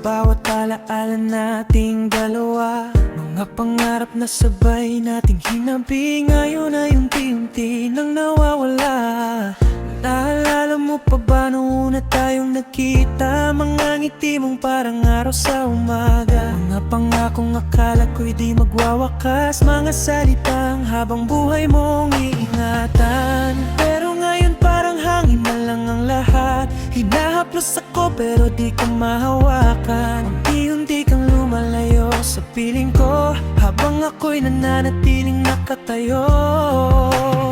bawat alaala nating dalawa. Mga pangarap na sabay nating hinabi, ngayon ay unti-unti nang nawawala. Naalala mo pa ba noong una tayong nagkita? Mga ngiti mong parang araw sa umaga. Mga pangakong akala ko'y di magwawakas, mga salitang habang buhay mong iingatan. Pero ngayon parang hangin na lang ang lahat. Hinahaplos ako pero di ko mahawakan. Unti-unti kang lumalayo sa piling ko, habang ako'y nananatiling nakatayo.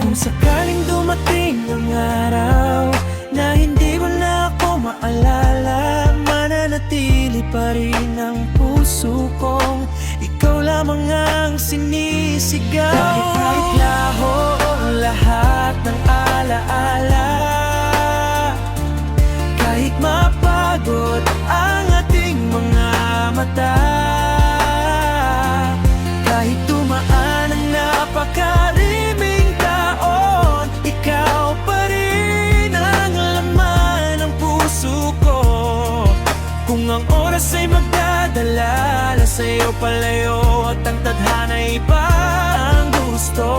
Kung sakaling dumating ang araw na hindi mo na ako maalala, mananatili pa rin ang puso kong ikaw lamang ang sinisigaw. Kahit laho ang lahat ng alaala, kahit mapagod ang ating mga mata, kahit dumaan ang napakaliming taon, ikaw pa rin ang laman ng puso ko. Kung ang oras ay magdadala sa'yo palayo at ang tadhana'y iba ang gusto,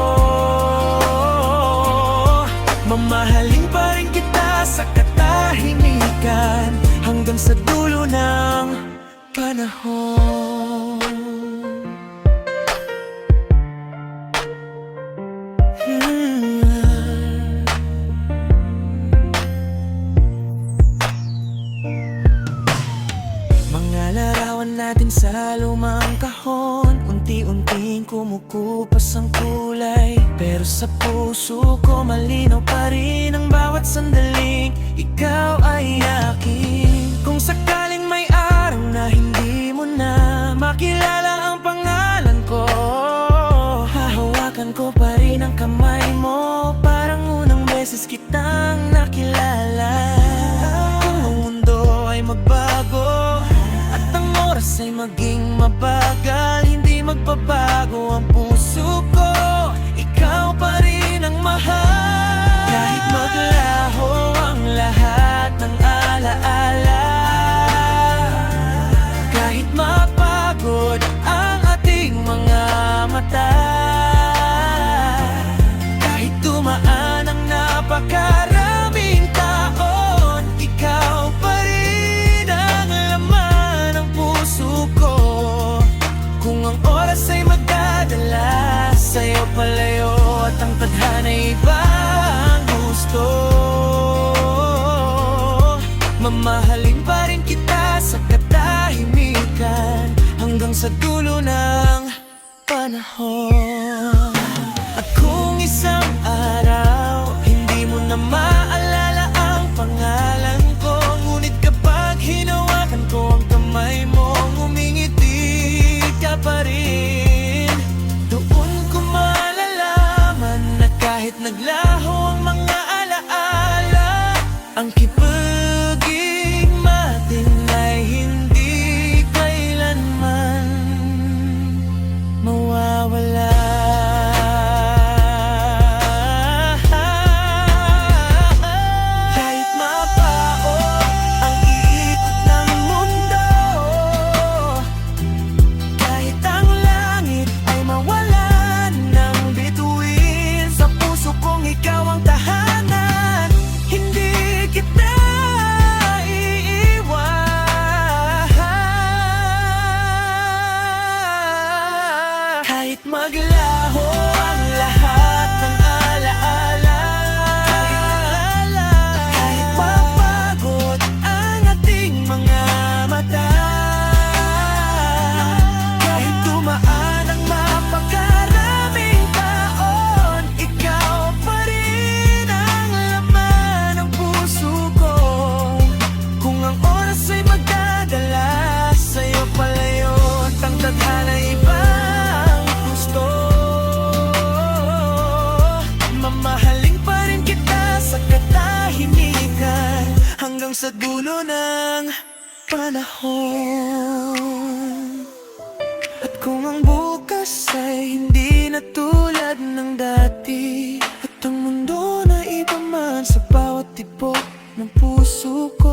mamahalin pa rin kita sa katahimikan hanggang sa dulo ng panahon. Mga larawan natin sa lumang kahon, unti-unting kumukupas ang kulay, pero sa puso ko malinaw pa rin ang bawat sandaling ikaw ay akin. Kung sakaling may araw na hindi mo na makilala ang pangalan ko, hahawakan ko pa rin ang kamay mo, parang unang beses kitang nakilala. Kung ang mundo ay magbago at ang oras ay maging mabagal, hindi magbabago ang puso ko, ikaw pa rin ang mahal. Kahit maglaho ang lahat ng alaala, kahit mapagod ang ating mga mata, kahit dumaan ang napakaraming taon, ikaw pa rin ang laman ng puso ko. Kung ang oras ay magdadala sa'yo palayo at ang tadhana'y iba ang gusto, mamahalin pa rin kita sa katahimikan hanggang sa dulo ng panahon. At kung isang araw hindi mo na maalala ang pangalan ko, ngunit kapag hinawakan ko ang kamay mo, ngumingiti ka pa rin, doon ko malalaman na kahit naglaho ang mga alaala, ang kipaging natin ay hindi kailanman mawawala. Kahit mapao ang ikot ng mundo, kahit ang langit ay mawalan ng bituin, sa puso kong ikaw ang tahanan, hindi kita iiwan. Kahit maglaho ang lahat ng alaala, kahit mapagod ang ating mga mata, kahit dumaan ang napakaraming taon, ikaw pa rin ang laman ng puso ko. Kung ang oras ay magdadala sa'yo palayo at ang tadhana'y iba ang gusto, mamahalin pa rin kita sa katahimikan hanggang sa dulo ng panahon. At kung ang bukas ay hindi na tulad ng dati, at ang mundo na iba man sa bawat tibok ng puso ko,